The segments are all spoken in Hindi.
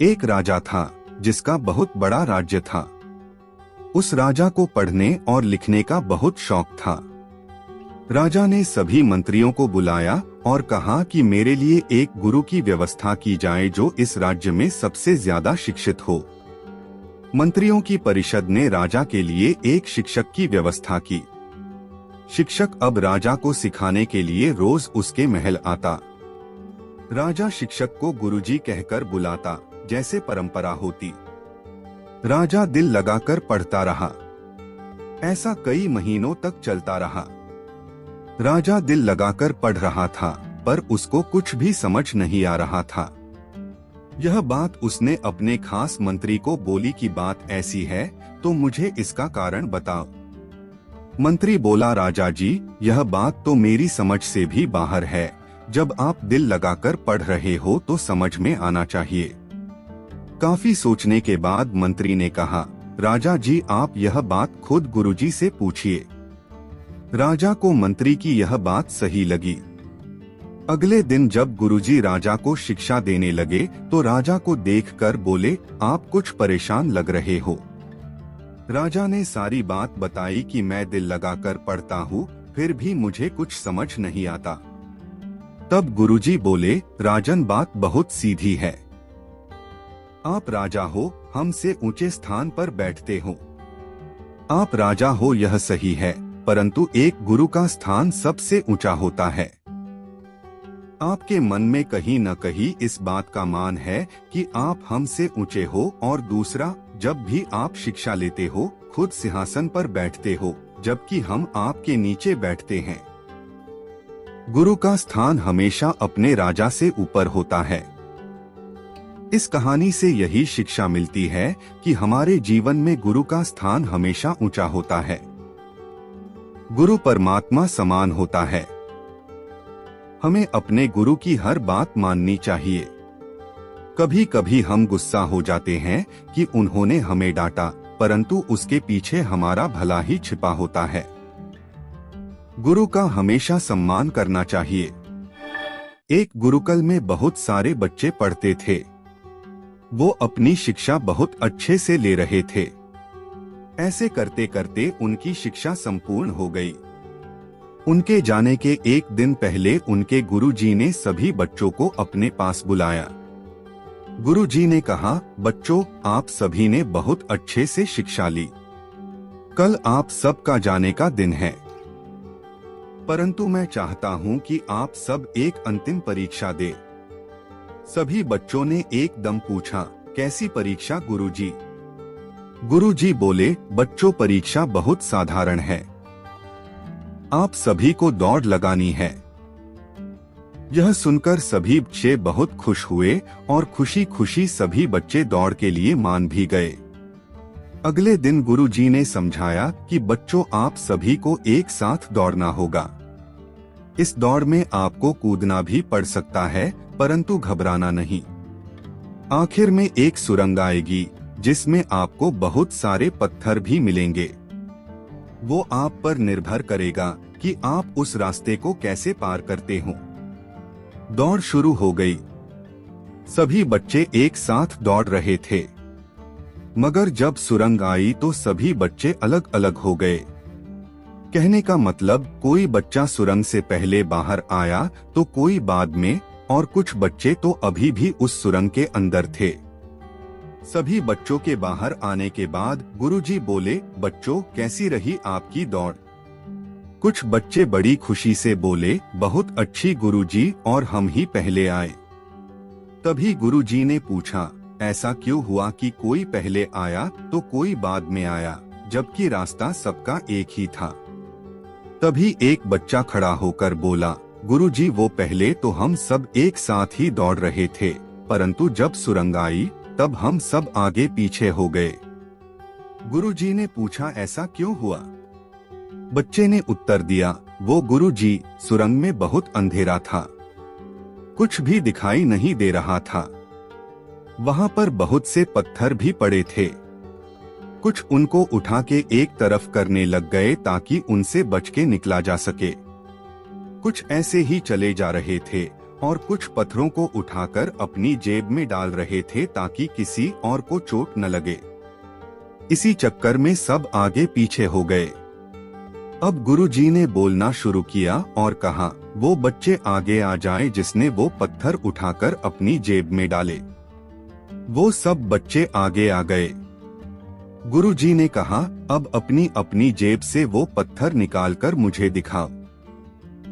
एक राजा था जिसका बहुत बड़ा राज्य था। उस राजा को पढ़ने और लिखने का बहुत शौक था। राजा ने सभी मंत्रियों को बुलाया और कहा कि मेरे लिए एक गुरु की व्यवस्था की जाए जो इस राज्य में सबसे ज्यादा शिक्षित हो। मंत्रियों की परिषद ने राजा के लिए एक शिक्षक की व्यवस्था की। शिक्षक अब राजा को सिखाने के लिए रोज उसके महल आता। राजा शिक्षक को गुरुजी कहकर बुलाता, जैसे परंपरा होती। राजा दिल लगाकर पढ़ता रहा। ऐसा कई महीनों तक चलता रहा। राजा दिल लगाकर पढ़ रहा था, पर उसको कुछ भी समझ नहीं आ रहा था। यह बात उसने अपने खास मंत्री को बोली कि बात ऐसी है तो मुझे इसका कारण बताओ। मंत्री बोला, राजा जी, यह बात तो मेरी समझ से भी बाहर है। जब आप दिल लगाकर पढ़ रहे हो तो समझ में आना चाहिए। काफी सोचने के बाद मंत्री ने कहा, राजा जी, आप यह बात खुद गुरुजी से पूछिए। राजा को मंत्री की यह बात सही लगी। अगले दिन जब गुरुजी राजा को शिक्षा देने लगे तो राजा को देखकर बोले, आप कुछ परेशान लग रहे हो। राजा ने सारी बात बताई कि मैं दिल लगाकर पढ़ता हूँ, फिर भी मुझे कुछ समझ नहीं आता। तब गुरुजी बोले, राजन, बात बहुत सीधी है। आप राजा हो, हमसे ऊंचे स्थान पर बैठते हो। आप राजा हो, यह सही है, परंतु एक गुरु का स्थान सबसे ऊंचा होता है। आपके मन में कहीं न कहीं इस बात का मान है कि आप हमसे ऊंचे हो, और दूसरा, जब भी आप शिक्षा लेते हो खुद सिंहासन पर बैठते हो, जबकि हम आपके नीचे बैठते हैं। गुरु का स्थान हमेशा अपने राजा से ऊपर होता है। इस कहानी से यही शिक्षा मिलती है कि हमारे जीवन में गुरु का स्थान हमेशा ऊंचा होता है। गुरु परमात्मा समान होता है। हमें अपने गुरु की हर बात माननी चाहिए। कभी कभी हम गुस्सा हो जाते हैं कि उन्होंने हमें डांटा, परंतु उसके पीछे हमारा भला ही छिपा होता है। गुरु का हमेशा सम्मान करना चाहिए। एक गुरुकुल में बहुत सारे बच्चे पढ़ते थे। वो अपनी शिक्षा बहुत अच्छे से ले रहे थे। ऐसे करते करते उनकी शिक्षा संपूर्ण हो गई। उनके जाने के एक दिन पहले उनके गुरुजी ने सभी बच्चों को अपने पास बुलाया। गुरुजी ने कहा, बच्चों, आप सभी ने बहुत अच्छे से शिक्षा ली। कल आप सबका जाने का दिन है, परंतु मैं चाहता हूं कि आप सब एक अंतिम परीक्षा दें। सभी बच्चों ने एकदम पूछा, कैसी परीक्षा गुरुजी? गुरुजी बोले, बच्चों, परीक्षा बहुत साधारण है। आप सभी को दौड़ लगानी है। यह सुनकर सभी बच्चे बहुत खुश हुए और खुशी खुशी सभी बच्चे दौड़ के लिए मान भी गए। अगले दिन गुरुजी ने समझाया कि बच्चों, आप सभी को एक साथ दौड़ना होगा। इस दौड़ में आपको कूदना भी पड़ सकता है, परंतु घबराना नहीं। आखिर में एक सुरंग आएगी जिसमें आपको बहुत सारे पत्थर भी मिलेंगे। वो आप पर निर्भर करेगा कि आप उस रास्ते को कैसे पार करते हो। दौड़ शुरू हो गई। सभी बच्चे एक साथ दौड़ रहे थे, मगर जब सुरंग आई तो सभी बच्चे अलग अलग हो गए। कहने का मतलब, कोई बच्चा सुरंग से पहले बाहर आया तो कोई बाद में, और कुछ बच्चे तो अभी भी उस सुरंग के अंदर थे। सभी बच्चों के बाहर आने के बाद गुरुजी बोले, बच्चों, कैसी रही आपकी दौड़? कुछ बच्चे बड़ी खुशी से बोले, बहुत अच्छी गुरुजी, और हम ही पहले आए। तभी गुरुजी ने पूछा, ऐसा क्यों हुआ कि कोई पहले आया तो कोई बाद में आया, जबकि रास्ता सबका एक ही था? तभी एक बच्चा खड़ा होकर बोला, गुरुजी, वो पहले तो हम सब एक साथ ही दौड़ रहे थे, परंतु जब सुरंग आई तब हम सब आगे पीछे हो गए। गुरुजी ने पूछा, ऐसा क्यों हुआ? बच्चे ने उत्तर दिया, वो गुरुजी, सुरंग में बहुत अंधेरा था, कुछ भी दिखाई नहीं दे रहा था। वहां पर बहुत से पत्थर भी पड़े थे। कुछ उनको उठा के एक तरफ करने लग गए ताकि उनसे बच के निकला जा सके। कुछ ऐसे ही चले जा रहे थे और कुछ पत्थरों को उठाकर अपनी जेब में डाल रहे थे ताकि किसी और को चोट न लगे। इसी चक्कर में सब आगे पीछे हो गए। अब गुरुजी ने बोलना शुरू किया और कहा, वो बच्चे आगे आ जाएं जिसने वो पत्थर उठाकर अपनी जेब में डाले। वो सब बच्चे आगे आ गए। गुरुजी ने कहा, अब अपनी अपनी जेब से वो पत्थर निकालकर मुझे दिखाओ।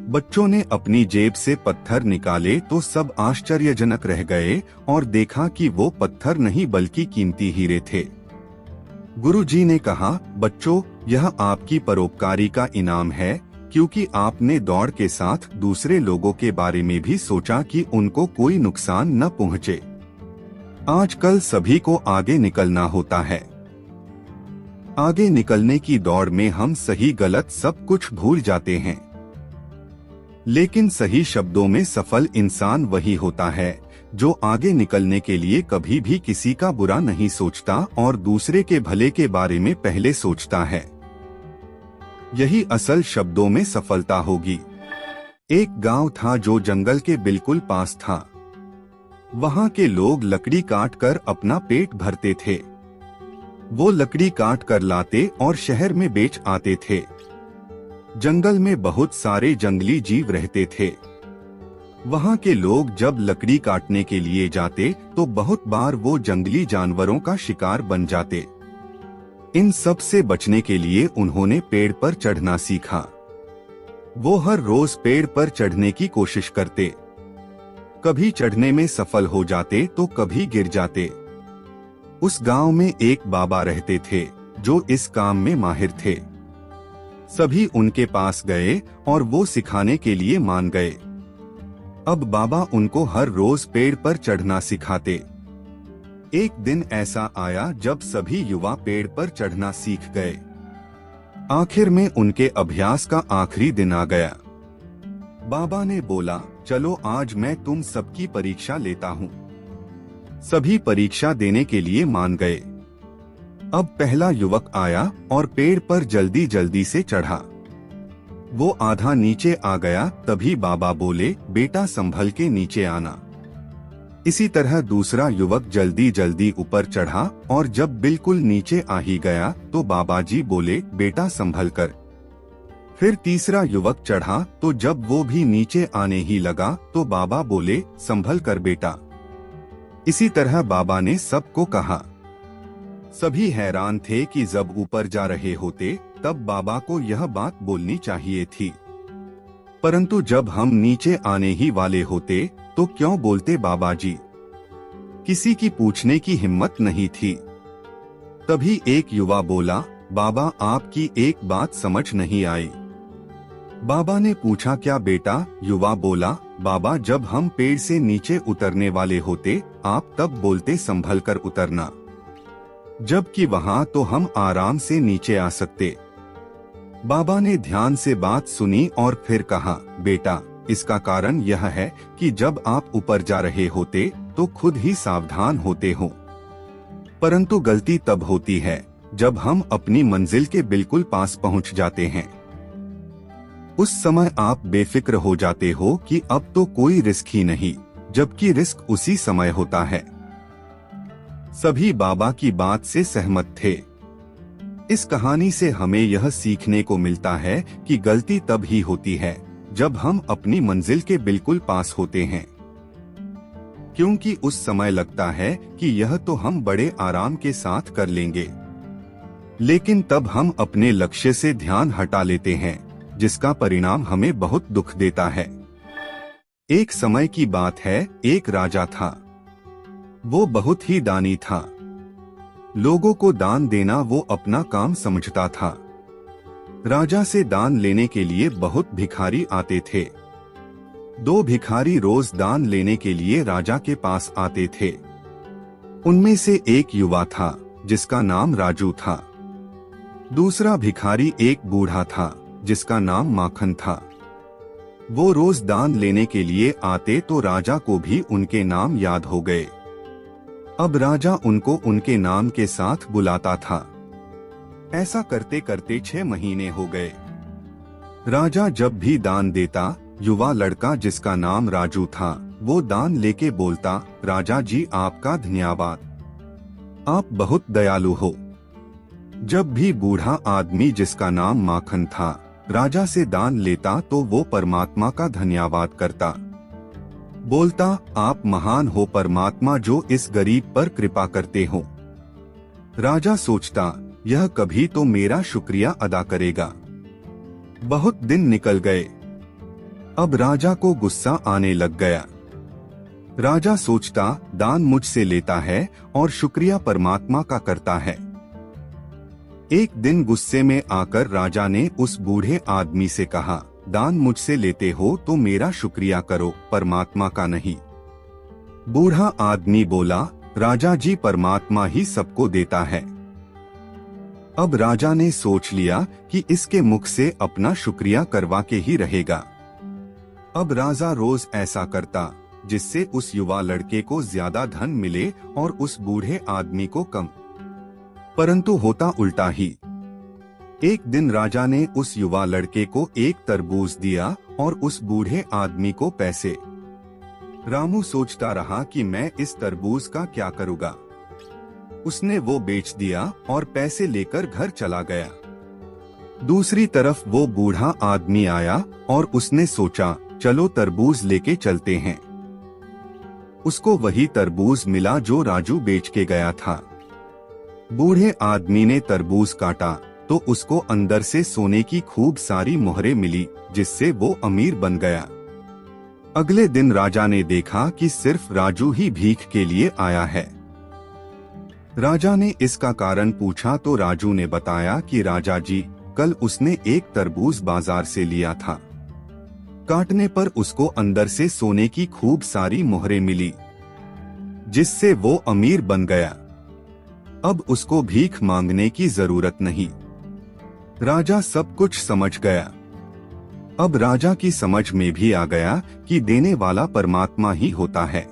बच्चों ने अपनी जेब से पत्थर निकाले तो सब आश्चर्यजनक रह गए और देखा कि वो पत्थर नहीं बल्कि कीमती हीरे थे। गुरुजी ने कहा, बच्चों, यह आपकी परोपकारी का इनाम है, क्योंकि आपने दौड़ के साथ दूसरे लोगों के बारे में भी सोचा कि उनको कोई नुकसान न पहुंचे। आजकल सभी को आगे निकलना होता है। आगे निकलने की दौड़ में हम सही गलत सब कुछ भूल जाते हैं, लेकिन सही शब्दों में सफल इंसान वही होता है जो आगे निकलने के लिए कभी भी किसी का बुरा नहीं सोचता और दूसरे के भले के बारे में पहले सोचता है। यही असल शब्दों में सफलता होगी। एक गांव था जो जंगल के बिल्कुल पास था। वहां के लोग लकड़ी काट कर अपना पेट भरते थे। वो लकड़ी काट कर लाते और शहर में बेच आते थे। जंगल में बहुत सारे जंगली जीव रहते थे। वहां के लोग जब लकड़ी काटने के लिए जाते तो बहुत बार वो जंगली जानवरों का शिकार बन जाते। इन सब से बचने के लिए उन्होंने पेड़ पर चढ़ना सीखा। वो हर रोज पेड़ पर चढ़ने की कोशिश करते। कभी चढ़ने में सफल हो जाते तो कभी गिर जाते। उस गांव में एक बाबा रहते थे जो इस काम में माहिर थे। सभी उनके पास गए और वो सिखाने के लिए मान गए। अब बाबा उनको हर रोज पेड़ पर चढ़ना सिखाते। एक दिन ऐसा आया जब सभी युवा पेड़ पर चढ़ना सीख गए। आखिर में उनके अभ्यास का आखिरी दिन आ गया। बाबा ने बोला, चलो आज मैं तुम सबकी परीक्षा लेता हूँ। सभी परीक्षा देने के लिए मान गए। अब पहला युवक आया और पेड़ पर जल्दी जल्दी से चढ़ा। वो आधा नीचे आ गया, तभी बाबा बोले, बेटा संभल के नीचे आना। इसी तरह दूसरा युवक जल्दी जल्दी ऊपर चढ़ा और जब बिल्कुल नीचे आ ही गया तो बाबा जी बोले, बेटा संभल कर। फिर तीसरा युवक चढ़ा तो जब वो भी नीचे आने ही लगा तो बाबा बोले, संभल कर बेटा। इसी तरह बाबा ने सबको कहा। सभी हैरान थे कि जब ऊपर जा रहे होते तब बाबा को यह बात बोलनी चाहिए थी, परंतु जब हम नीचे आने ही वाले होते तो क्यों बोलते बाबा जी? किसी की पूछने की हिम्मत नहीं थी। तभी एक युवा बोला, बाबा आपकी एक बात समझ नहीं आई। बाबा ने पूछा, क्या बेटा? युवा बोला, बाबा जब हम पेड़ से नीचे उतरने वाले होते आप तब बोलते संभल कर उतरना, जबकि वहां तो हम आराम से नीचे आ सकते। बाबा ने ध्यान से बात सुनी और फिर कहा, बेटा इसका कारण यह है कि जब आप ऊपर जा रहे होते तो खुद ही सावधान होते हो, परंतु गलती तब होती है जब हम अपनी मंजिल के बिल्कुल पास पहुंच जाते हैं। उस समय आप बेफिक्र हो जाते हो कि अब तो कोई रिस्क ही नहीं, जबकि रिस्क उसी समय होता है। सभी बाबा की बात से सहमत थे। इस कहानी से हमें यह सीखने को मिलता है कि गलती तब ही होती है जब हम अपनी मंजिल के बिल्कुल पास होते हैं, क्योंकि उस समय लगता है कि यह तो हम बड़े आराम के साथ कर लेंगे, लेकिन तब हम अपने लक्ष्य से ध्यान हटा लेते हैं, जिसका परिणाम हमें बहुत दुख देता है। एक समय की बात है, एक राजा था। वो बहुत ही दानी था। लोगों को दान देना वो अपना काम समझता था। राजा से दान लेने के लिए बहुत भिखारी आते थे। 2 भिखारी रोज दान लेने के लिए राजा के पास आते थे। उनमें से एक युवा था जिसका नाम राजू था। दूसरा भिखारी एक बूढ़ा था जिसका नाम माखन था। वो रोज दान लेने के लिए आते तो राजा को भी उनके नाम याद हो गए। अब राजा उनको उनके नाम के साथ बुलाता था। ऐसा करते करते 6 महीने हो गए। राजा जब भी दान देता युवा लड़का जिसका नाम राजू था वो दान लेके बोलता, राजा जी आपका धन्यवाद, आप बहुत दयालु हो। जब भी बूढ़ा आदमी जिसका नाम माखन था राजा से दान लेता तो वो परमात्मा का धन्यवाद करता, बोलता, आप महान हो परमात्मा जो इस गरीब पर कृपा करते हो। राजा सोचता, यह कभी तो मेरा शुक्रिया अदा करेगा। बहुत दिन निकल गए। अब राजा को गुस्सा आने लग गया। राजा सोचता, दान मुझसे लेता है और शुक्रिया परमात्मा का करता है। एक दिन गुस्से में आकर राजा ने उस बूढ़े आदमी से कहा, दान मुझसे लेते हो तो मेरा शुक्रिया करो, परमात्मा का नहीं। बूढ़ा आदमी बोला, राजा जी परमात्मा ही सबको देता है। अब राजा ने सोच लिया कि इसके मुख से अपना शुक्रिया करवा के ही रहेगा। अब राजा रोज ऐसा करता जिससे उस युवा लड़के को ज्यादा धन मिले और उस बूढ़े आदमी को कम। परंतु होता उल्टा ही। एक दिन राजा ने उस युवा लड़के को एक तरबूज दिया और उस बूढ़े आदमी को पैसे। रामू सोचता रहा कि मैं इस तरबूज का क्या करूँगा। उसने वो बेच दिया और पैसे लेकर घर चला गया। दूसरी तरफ वो बूढ़ा आदमी आया और उसने सोचा, चलो तरबूज लेके चलते हैं। उसको वही तरबूज मिला जो राजू बेच के गया था। बूढ़े आदमी ने तरबूज काटा तो उसको अंदर से सोने की खूब सारी मोहरें मिली, जिससे वो अमीर बन गया। अगले दिन राजा ने देखा कि सिर्फ राजू ही भीख के लिए आया है। राजा ने इसका कारण पूछा तो राजू ने बताया कि राजा जी, कल उसने एक तरबूज बाजार से लिया था। काटने पर उसको अंदर से सोने की खूब सारी मोहरें मिली, जिससे वो अमीर बन गया। अब उसको भीख मांगने की जरूरत नहीं। राजा सब कुछ समझ गया। अब राजा की समझ में भी आ गया कि देने वाला परमात्मा ही होता है।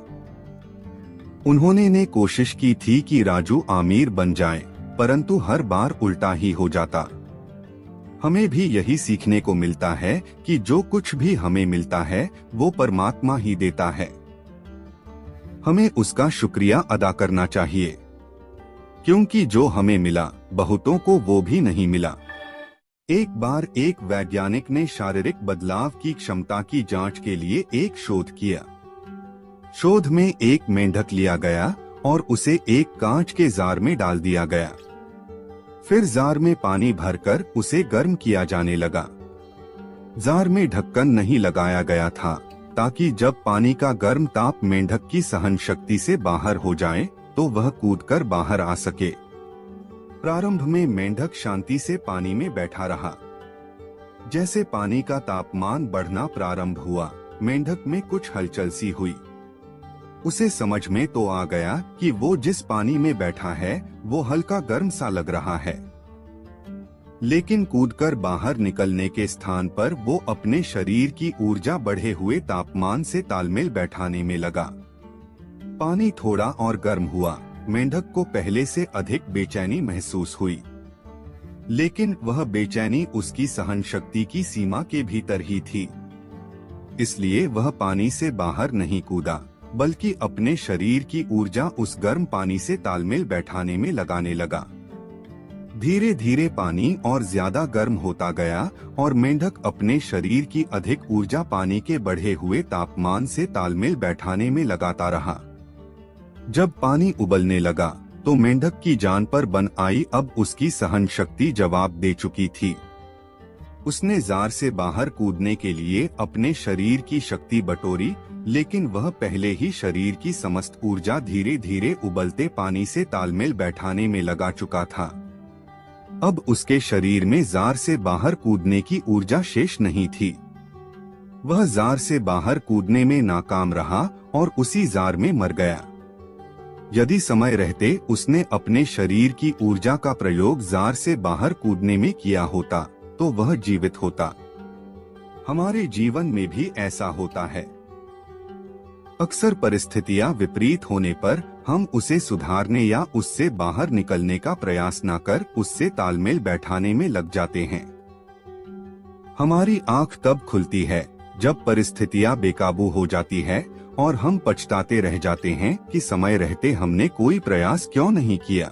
उन्होंने ने कोशिश की थी कि राजू अमीर बन जाए, परंतु हर बार उल्टा ही हो जाता। हमें भी यही सीखने को मिलता है कि जो कुछ भी हमें मिलता है वो परमात्मा ही देता है। हमें उसका शुक्रिया अदा करना चाहिए, क्योंकि जो हमें मिला बहुतों को वो भी नहीं मिला। एक बार एक वैज्ञानिक ने शारीरिक बदलाव की क्षमता की जांच के लिए एक शोध किया। शोध में एक मेंढक लिया गया और उसे एक कांच के जार में डाल दिया गया। फिर जार में पानी भरकर उसे गर्म किया जाने लगा। जार में ढक्कन नहीं लगाया गया था ताकि जब पानी का गर्म ताप मेंढक की सहन शक्ति से बाहर हो जाए तो वह कूदकर बाहर आ सके। प्रारंभ में मेंढक शांति से पानी में बैठा रहा। जैसे पानी का तापमान बढ़ना प्रारंभ हुआ, मेंढक में कुछ हलचल सी हुई। उसे समझ में तो आ गया कि वो जिस पानी में बैठा है वो हल्का गर्म सा लग रहा है, लेकिन कूदकर बाहर निकलने के स्थान पर वो अपने शरीर की ऊर्जा बढ़े हुए तापमान से तालमेल बैठाने में लगा। पानी थोड़ा और गर्म हुआ। मेंढक को पहले से अधिक बेचैनी महसूस हुई, लेकिन वह बेचैनी उसकी सहन शक्ति की सीमा के भीतर ही थी। इसलिए वह पानी से बाहर नहीं कूदा, बल्कि अपने शरीर की ऊर्जा उस गर्म पानी से तालमेल बैठाने में लगाने लगा। धीरे धीरे पानी और ज्यादा गर्म होता गया और मेंढक अपने शरीर की अधिक ऊर्जा पानी के बढ़े हुए तापमान से तालमेल बैठाने में लगाता रहा। जब पानी उबलने लगा तो मेंढक की जान पर बन आई। अब उसकी सहन शक्ति जवाब दे चुकी थी। उसने जार से बाहर कूदने के लिए अपने शरीर की शक्ति बटोरी, लेकिन वह पहले ही शरीर की समस्त ऊर्जा धीरे धीरे उबलते पानी से तालमेल बैठाने में लगा चुका था। अब उसके शरीर में जार से बाहर कूदने की ऊर्जा शेष नहीं थी। वह जार से बाहर कूदने में नाकाम रहा और उसी जार में मर गया। यदि समय रहते उसने अपने शरीर की ऊर्जा का प्रयोग जार से बाहर कूदने में किया होता तो वह जीवित होता। हमारे जीवन में भी ऐसा होता है। अक्सर परिस्थितियां विपरीत होने पर हम उसे सुधारने या उससे बाहर निकलने का प्रयास न कर उससे तालमेल बैठाने में लग जाते हैं। हमारी आंख तब खुलती है जब परिस्थितियां बेकाबू हो जाती है और हम पछताते रह जाते हैं कि समय रहते हमने कोई प्रयास क्यों नहीं किया।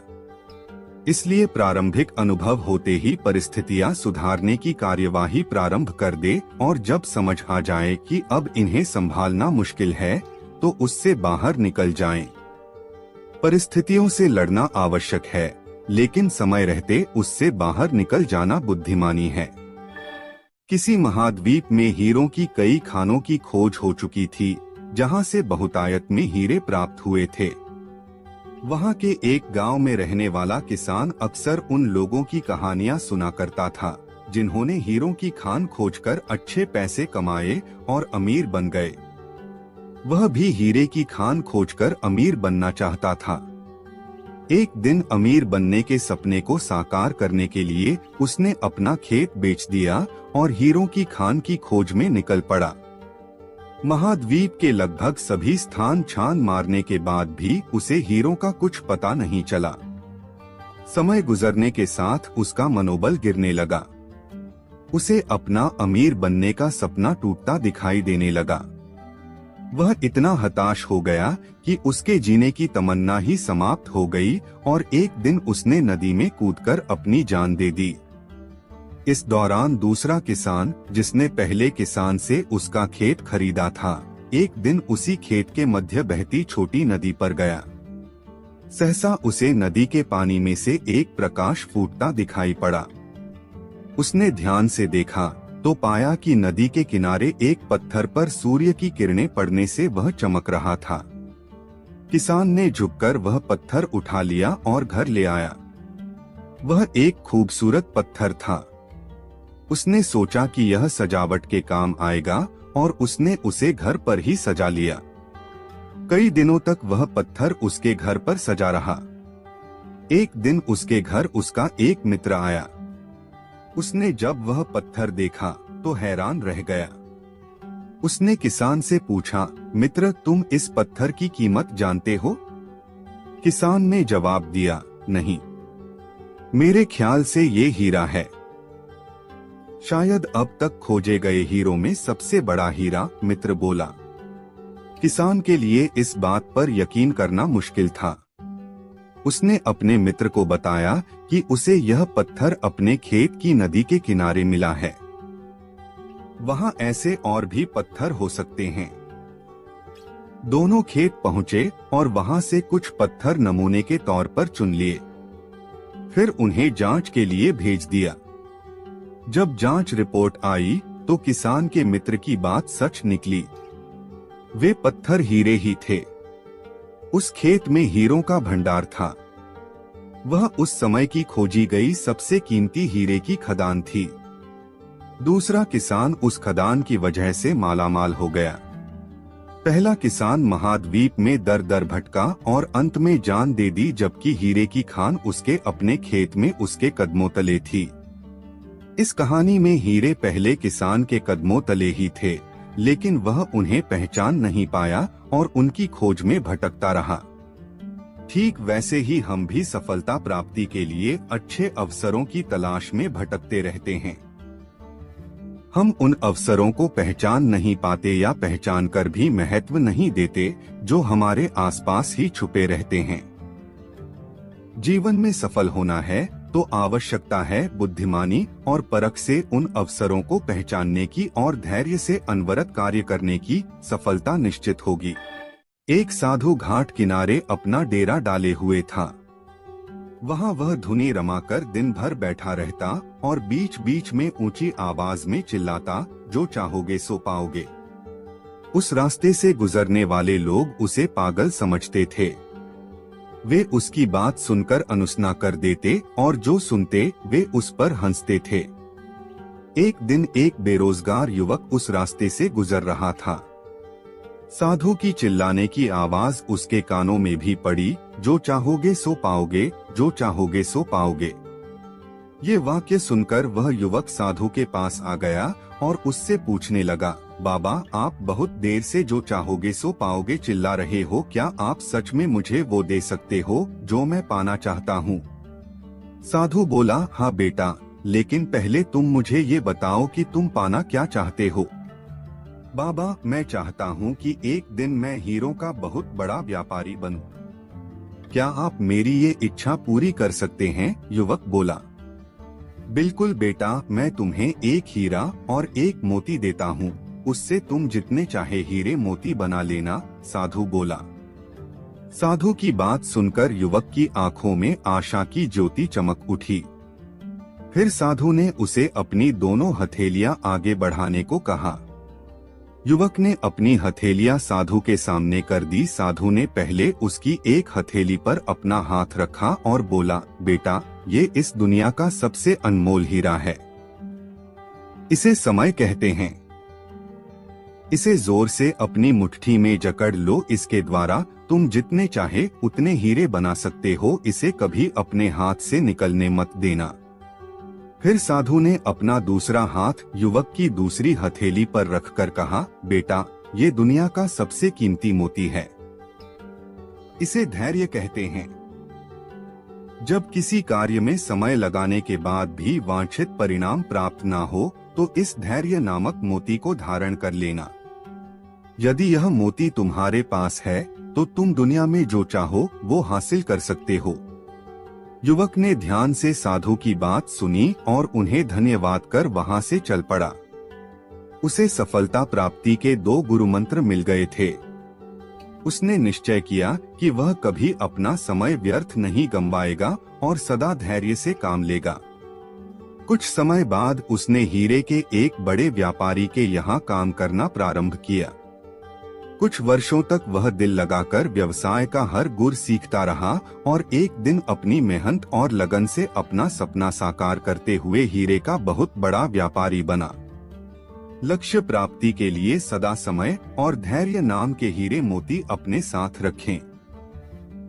इसलिए प्रारंभिक अनुभव होते ही परिस्थितियां सुधारने की कार्यवाही प्रारंभ कर दे और जब समझ आ जाए कि अब इन्हें संभालना मुश्किल है तो उससे बाहर निकल जाएं। परिस्थितियों से लड़ना आवश्यक है, लेकिन समय रहते उससे बाहर निकल जाना बुद्धिमानी है। किसी महाद्वीप में हीरों की कई खानों की खोज हो चुकी थी, जहां से बहुतायत में हीरे प्राप्त हुए थे। वहां के एक गांव में रहने वाला किसान अक्सर उन लोगों की कहानियां सुना करता था जिन्होंने हीरों की खान खोजकर अच्छे पैसे कमाए और अमीर बन गए। वह भी हीरे की खान खोजकर अमीर बनना चाहता था। एक दिन अमीर बनने के सपने को साकार करने के लिए उसने अपना खेत बेच दिया और हीरों की खान की खोज में निकल पड़ा। महाद्वीप के लगभग सभी स्थान छान मारने के बाद भी उसे हीरों का कुछ पता नहीं चला। समय गुजरने के साथ उसका मनोबल गिरने लगा। उसे अपना अमीर बनने का सपना टूटता दिखाई देने लगा। वह इतना हताश हो गया कि उसके जीने की तमन्ना ही समाप्त हो गई और एक दिन उसने नदी में कूदकर अपनी जान दे दी। इस दौरान दूसरा किसान, जिसने पहले किसान से उसका खेत खरीदा था, एक दिन उसी खेत के मध्य बहती छोटी नदी पर गया। सहसा उसे नदी के पानी में से एक प्रकाश फूटता दिखाई पड़ा। उसने ध्यान से देखा तो पाया कि नदी के किनारे एक पत्थर पर सूर्य की किरणें पड़ने से वह चमक रहा था। किसान ने झुककर वह पत्थर उठा लिया और घर ले आया। वह एक खूबसूरत पत्थर था। उसने सोचा कि यह सजावट के काम आएगा और उसने उसे घर पर ही सजा लिया। कई दिनों तक वह पत्थर उसके घर पर सजा रहा। एक दिन उसके घर उसका एक मित्र आया। उसने जब वह पत्थर देखा तो हैरान रह गया। उसने किसान से पूछा, मित्र, तुम इस पत्थर की कीमत जानते हो? किसान ने जवाब दिया, नहीं, मेरे ख्याल से ये हीरा है। शायद अब तक खोजे गए हीरों में सबसे बड़ा हीरा, मित्र बोला। किसान के लिए इस बात पर यकीन करना मुश्किल था। उसने अपने मित्र को बताया कि उसे यह पत्थर अपने खेत की नदी के किनारे मिला है। वहां ऐसे और भी पत्थर हो सकते हैं। दोनों खेत पहुंचे और वहां से कुछ पत्थर नमूने के तौर पर चुन लिए। फिर उन्हें जांच के लिए भेज दिया। जब जांच रिपोर्ट आई तो किसान के मित्र की बात सच निकली। वे पत्थर हीरे ही थे। उस खेत में हीरों का भंडार था। वह उस समय की खोजी गई सबसे कीमती हीरे की खदान थी। दूसरा किसान उस खदान की वजह से मालामाल हो गया। पहला किसान महाद्वीप में दर दर भटका और अंत में जान दे दी, जबकि हीरे की खान उसके अपने खेत में उसके कदमों तले थी। इस कहानी में हीरे पहले किसान के कदमों तले ही थे, लेकिन वह उन्हें पहचान नहीं पाया और उनकी खोज में भटकता रहा। ठीक वैसे ही हम भी सफलता प्राप्ति के लिए अच्छे अवसरों की तलाश में भटकते रहते हैं। हम उन अवसरों को पहचान नहीं पाते या पहचान कर भी महत्व नहीं देते जो हमारे आसपास ही छुपे रहते हैं। जीवन में सफल होना है तो आवश्यकता है बुद्धिमानी और परख से उन अवसरों को पहचानने की और धैर्य से अनवरत कार्य करने की। सफलता निश्चित होगी। एक साधु घाट किनारे अपना डेरा डाले हुए था। वहाँ वह धुनी रमाकर दिन भर बैठा रहता और बीच बीच में ऊंची आवाज में चिल्लाता, जो चाहोगे सो पाओगे। उस रास्ते से गुजरने वाले लोग उसे पागल समझते थे। वे उसकी बात सुनकर अनुसना कर देते और जो सुनते वे उस पर हंसते थे। एक दिन एक बेरोजगार युवक उस रास्ते से गुजर रहा था। साधु की चिल्लाने की आवाज उसके कानों में भी पड़ी, जो चाहोगे सो पाओगे, जो चाहोगे सो पाओगे। ये वाक्य सुनकर वह युवक साधु के पास आ गया और उससे पूछने लगा, बाबा, आप बहुत देर से जो चाहोगे सो पाओगे चिल्ला रहे हो, क्या आप सच में मुझे वो दे सकते हो जो मैं पाना चाहता हूँ? साधु बोला, हाँ बेटा, लेकिन पहले तुम मुझे ये बताओ कि तुम पाना क्या चाहते हो। बाबा, मैं चाहता हूँ कि एक दिन मैं हीरों का बहुत बड़ा व्यापारी बनूं। क्या आप मेरी ये इच्छा पूरी कर सकते हैं? युवक बोला। बिल्कुल बेटा, मैं तुम्हें एक हीरा और एक मोती देता हूँ, उससे तुम जितने चाहे हीरे मोती बना लेना, साधु बोला। साधु की बात सुनकर युवक की आंखों में आशा की ज्योति चमक उठी। फिर साधु ने उसे अपनी दोनों हथेलियां आगे बढ़ाने को कहा। युवक ने अपनी हथेलियां साधु के सामने कर दी। साधु ने पहले उसकी एक हथेली पर अपना हाथ रखा और बोला, बेटा, ये इस दुनिया का सबसे अनमोल हीरा है। इसे समय कहते हैं। इसे जोर से अपनी मुट्ठी में जकड़ लो। इसके द्वारा तुम जितने चाहे उतने हीरे बना सकते हो। इसे कभी अपने हाथ से निकलने मत देना। फिर साधु ने अपना दूसरा हाथ युवक की दूसरी हथेली पर रखकर कहा, बेटा, ये दुनिया का सबसे कीमती मोती है। इसे धैर्य कहते हैं। जब किसी कार्य में समय लगाने के बाद भी वांछित परिणाम प्राप्त ना हो, तो इस धैर्य नामक मोती को धारण कर लेना। यदि यह मोती तुम्हारे पास है, तो तुम दुनिया में जो चाहो वो हासिल कर सकते हो। युवक ने ध्यान से साधु की बात सुनी और उन्हें धन्यवाद कर वहां से चल पड़ा। उसे सफलता प्राप्ति के 2 गुरु मंत्र मिल गए थे। उसने निश्चय किया कि वह कभी अपना समय व्यर्थ नहीं गंवाएगा और सदा धैर्य से काम लेगा। कुछ समय बाद उसने हीरे के एक बड़े व्यापारी के यहाँ काम करना प्रारंभ किया। कुछ वर्षों तक वह दिल लगाकर व्यवसाय का हर गुर सीखता रहा और एक दिन अपनी मेहनत और लगन से अपना सपना साकार करते हुए हीरे का बहुत बड़ा व्यापारी बना। लक्ष्य प्राप्ति के लिए सदा समय और धैर्य नाम के हीरे मोती अपने साथ रखें।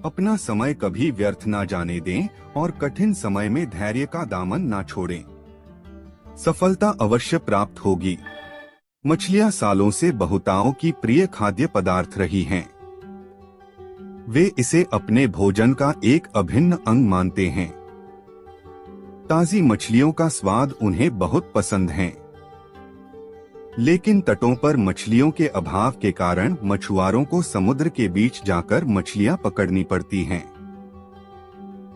अपना समय कभी व्यर्थ ना जाने दें और कठिन समय में धैर्य का दामन ना छोड़ें। सफलता अवश्य प्राप्त होगी। मछलियां सालों से बहुताओं की प्रिय खाद्य पदार्थ रही हैं। वे इसे अपने भोजन का एक अभिन्न अंग मानते हैं। ताजी मछलियों का स्वाद उन्हें बहुत पसंद है। लेकिन तटों पर मछलियों के अभाव के कारण मछुआरों को समुद्र के बीच जाकर मछलियां पकड़नी पड़ती हैं।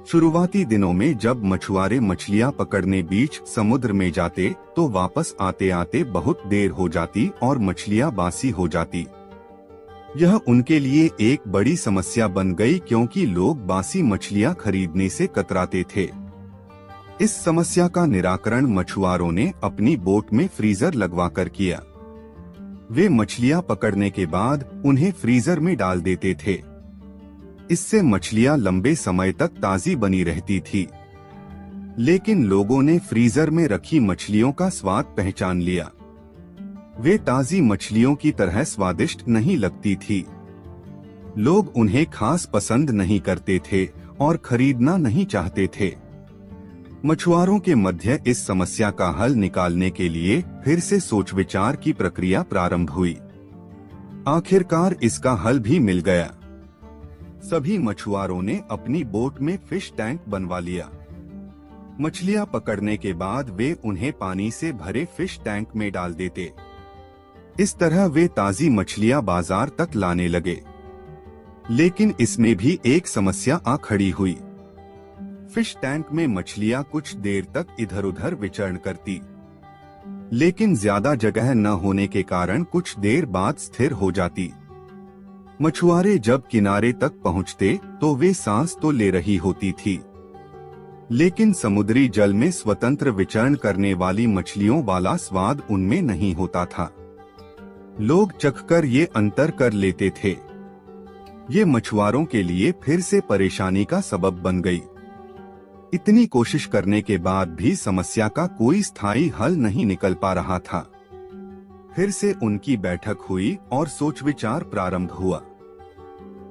शुरुआती दिनों में जब मछुआरे मछलियां पकड़ने बीच समुद्र में जाते, तो वापस आते आते बहुत देर हो जाती और मछलियां बासी हो जाती। यह उनके लिए एक बड़ी समस्या बन गई, क्योंकि लोग बासी मछलियां खरीदने से कतराते थे। इस समस्या का निराकरण मछुआरों ने अपनी बोट में फ्रीजर लगवाकर किया। वे मछलियां पकड़ने के बाद उन्हें फ्रीजर में डाल देते थे। इससे मछलियां लंबे समय तक ताजी बनी रहती थी। लेकिन लोगों ने फ्रीजर में रखी मछलियों का स्वाद पहचान लिया। वे ताजी मछलियों की तरह स्वादिष्ट नहीं लगती थी। लोग उन्हें खास पसंद नहीं करते थे और खरीदना नहीं चाहते थे। मछुआरों के मध्य इस समस्या का हल निकालने के लिए फिर से सोच विचार की प्रक्रिया प्रारंभ हुई। आखिरकार इसका हल भी मिल गया। सभी मछुआरों ने अपनी बोट में फिश टैंक बनवा लिया। मछलियां पकड़ने के बाद वे उन्हें पानी से भरे फिश टैंक में डाल देते। इस तरह वे ताजी मछलियां बाजार तक लाने लगे। लेकिन इसमें भी एक समस्या आ खड़ी हुई। फिश टैंक में मछलियां कुछ देर तक इधर उधर विचरण करती, लेकिन ज्यादा जगह न होने के कारण कुछ देर बाद स्थिर हो जाती। मछुआरे जब किनारे तक पहुंचते तो वे सांस तो ले रही होती थी, लेकिन समुद्री जल में स्वतंत्र विचरण करने वाली मछलियों वाला स्वाद उनमें नहीं होता था। लोग चखकर ये अंतर कर लेते थे। ये मछुआरों के लिए फिर से परेशानी का सबब बन गई। इतनी कोशिश करने के बाद भी समस्या का कोई स्थायी हल नहीं निकल पा रहा था। फिर से उनकी बैठक हुई और सोच विचार प्रारंभ हुआ।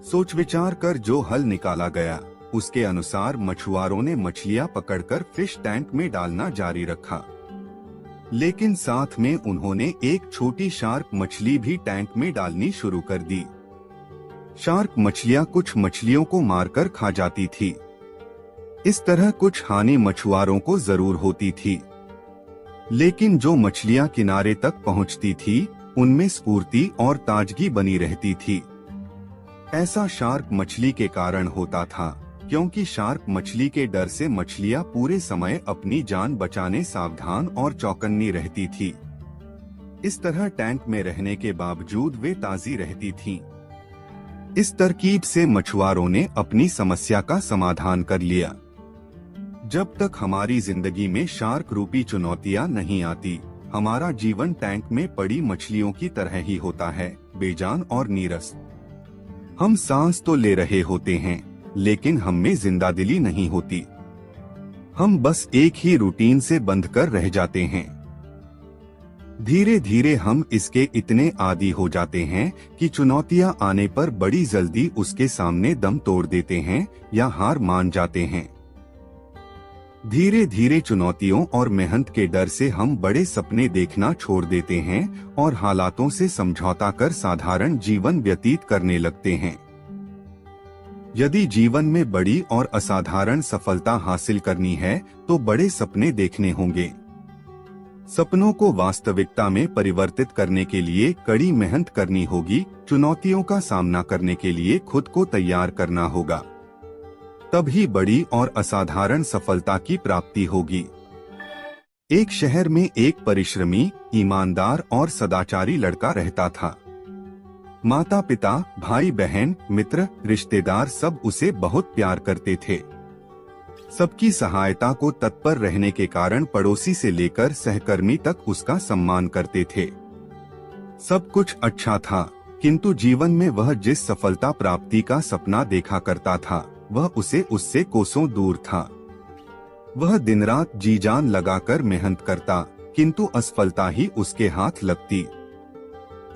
सोच विचार कर जो हल निकाला गया, उसके अनुसार मछुआरों ने मछलियां पकड़कर फिश टैंक में डालना जारी रखा, लेकिन साथ में उन्होंने एक छोटी शार्क मछली भी टैंक में डालनी शुरू कर दी। शार्क मछलियां कुछ मछलियों को मारकर खा जाती थी। इस तरह कुछ हानि मछुआरों को जरूर होती थी, लेकिन जो मछलियां किनारे तक पहुंचती थी, उनमें स्फूर्ति और ताजगी बनी रहती थी। ऐसा शार्क मछली के कारण होता था, क्योंकि शार्क मछली के डर से मछलियां पूरे समय अपनी जान बचाने सावधान और चौकन्नी रहती थी। इस तरह टैंक में रहने के बावजूद वे ताजी रहती थीं। इस तरकीब से मछुआरों ने अपनी समस्या का समाधान कर लिया। जब तक हमारी जिंदगी में शार्क रूपी चुनौतियां नहीं आती, हमारा जीवन टैंक में पड़ी मछलियों की तरह ही होता है, बेजान और नीरस। हम सांस तो ले रहे होते हैं, लेकिन हम में जिंदादिली नहीं होती। हम बस एक ही रूटीन से बंध कर रह जाते हैं। धीरे धीरे हम इसके इतने आदी हो जाते हैं कि चुनौतियां आने पर बड़ी जल्दी उसके सामने दम तोड़ देते हैं या हार मान जाते हैं। धीरे धीरे चुनौतियों और मेहनत के डर से हम बड़े सपने देखना छोड़ देते हैं और हालातों से समझौता कर साधारण जीवन व्यतीत करने लगते हैं। यदि जीवन में बड़ी और असाधारण सफलता हासिल करनी है तो बड़े सपने देखने होंगे। सपनों को वास्तविकता में परिवर्तित करने के लिए कड़ी मेहनत करनी होगी। चुनौतियों का सामना करने के लिए खुद को तैयार करना होगा, तभी बड़ी और असाधारण सफलता की प्राप्ति होगी। एक शहर में एक परिश्रमी, ईमानदार और सदाचारी लड़का रहता था। माता पिता, भाई बहन, मित्र, रिश्तेदार सब उसे बहुत प्यार करते थे। सबकी सहायता को तत्पर रहने के कारण पड़ोसी से लेकर सहकर्मी तक उसका सम्मान करते थे। सब कुछ अच्छा था, किंतु जीवन में वह जिस सफलता प्राप्ति का सपना देखा करता था, वह उससे कोसों दूर था। वह दिन रात जी जान लगाकर मेहनत करता, किंतु असफलता ही उसके हाथ लगती।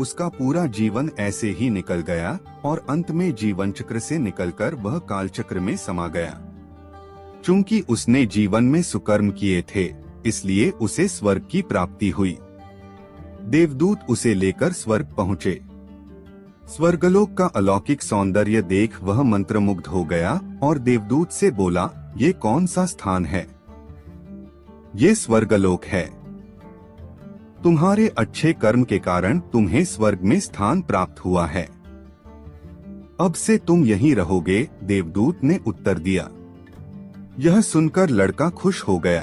उसका पूरा जीवन ऐसे ही निकल गया और अंत में जीवन चक्र से निकलकर वह कालचक्र में समा गया। चूंकि उसने जीवन में सुकर्म किए थे, इसलिए उसे स्वर्ग की प्राप्ति हुई। देवदूत उसे लेकर स्वर्ग पहुँचे। स्वर्गलोक का अलौकिक सौंदर्य देख वह मंत्रमुग्ध हो गया और देवदूत से बोला, ये कौन सा स्थान है? ये स्वर्गलोक है। तुम्हारे अच्छे कर्म के कारण तुम्हें स्वर्ग में स्थान प्राप्त हुआ है। अब से तुम यहीं रहोगे, देवदूत ने उत्तर दिया। यह सुनकर लड़का खुश हो गया।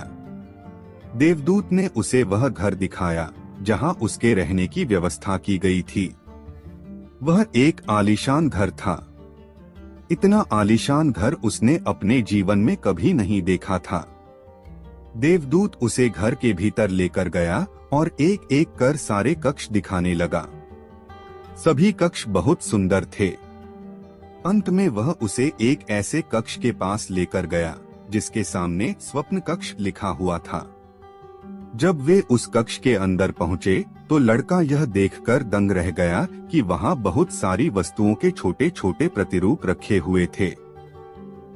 देवदूत ने उसे वह घर दिखाया जहां उसके रहने की व्यवस्था की गई थी। वह एक आलीशान घर था। इतना आलीशान घर उसने अपने जीवन में कभी नहीं देखा था। देवदूत उसे घर के भीतर लेकर गया और एक एक कर सारे कक्ष दिखाने लगा। सभी कक्ष बहुत सुंदर थे। अंत में वह उसे एक ऐसे कक्ष के पास लेकर गया जिसके सामने स्वप्न कक्ष लिखा हुआ था। जब वे उस कक्ष के अंदर पहुंचे तो लड़का यह देखकर दंग रह गया कि वहां बहुत सारी वस्तुओं के छोटे छोटे प्रतिरूप रखे हुए थे।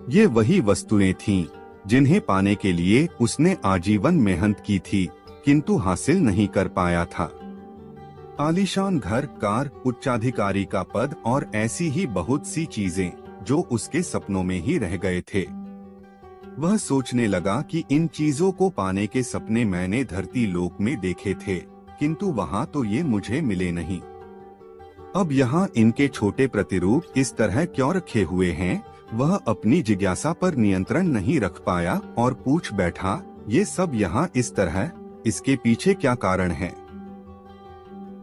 ये वही वस्तुएं थीं जिन्हें पाने के लिए उसने आजीवन मेहनत की थी, किंतु हासिल नहीं कर पाया था। आलीशान घर, कार, उच्चाधिकारी का पद और ऐसी ही बहुत सी चीजें जो उसके सपनों में ही रह गए थे। वह सोचने लगा कि इन चीजों को पाने के सपने मैंने धरती लोक में देखे थे, किंतु वहां तो ये मुझे मिले नहीं। अब यहाँ इनके छोटे प्रतिरूप इस तरह क्यों रखे हुए हैं? वह अपनी जिज्ञासा पर नियंत्रण नहीं रख पाया और पूछ बैठा, ये सब यहाँ इस तरह, इसके पीछे क्या कारण है?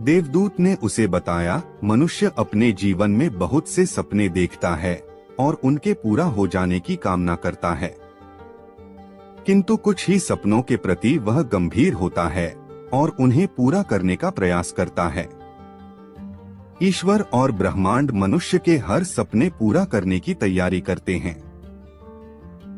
देवदूत ने उसे बताया, मनुष्य अपने जीवन में बहुत से सपने देखता है और उनके पूरा हो जाने की कामना करता है, किंतु कुछ ही सपनों के प्रति वह गंभीर होता है और उन्हें पूरा करने का प्रयास करता है। ईश्वर और ब्रह्मांड मनुष्य के हर सपने पूरा करने की तैयारी करते हैं,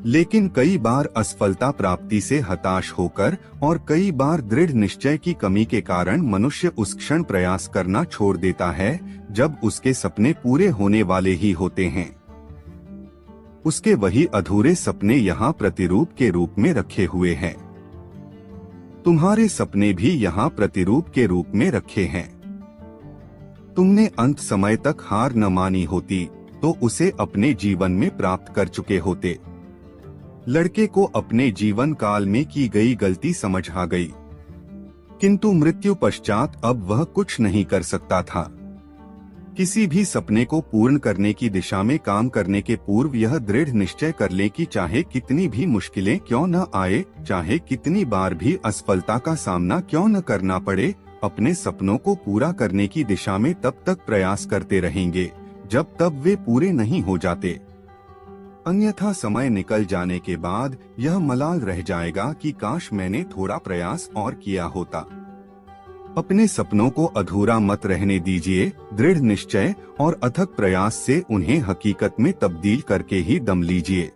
लेकिन कई बार असफलता प्राप्ति से हताश होकर और कई बार दृढ़ निश्चय की कमी के कारण मनुष्य उस क्षण प्रयास करना छोड़ देता है जब उसके सपने पूरे होने वाले ही होते हैं। उसके वही अधूरे सपने यहाँ प्रतिरूप के रूप में रखे हुए हैं। तुम्हारे सपने भी यहाँ प्रतिरूप के रूप में रखे हैं। तुमने अंत समय तक हार न मानी होती तो उसे अपने जीवन में प्राप्त कर चुके होते। लड़के को अपने जीवन काल में की गई गलती समझ आ गई। किंतु मृत्यु पश्चात अब वह कुछ नहीं कर सकता था। किसी भी सपने को पूर्ण करने की दिशा में काम करने के पूर्व यह दृढ़ निश्चय कर ले कि चाहे कितनी भी मुश्किलें क्यों न आए, चाहे कितनी बार भी असफलता का सामना क्यों न करना पड़े, अपने सपनों को पूरा करने की दिशा में तब तक प्रयास करते रहेंगे जब तक वे पूरे नहीं हो जाते। अन्यथा समय निकल जाने के बाद यह मलाल रह जाएगा कि काश मैंने थोड़ा प्रयास और किया होता। अपने सपनों को अधूरा मत रहने दीजिए। दृढ़ निश्चय और अथक प्रयास से उन्हें हकीकत में तब्दील करके ही दम लीजिए।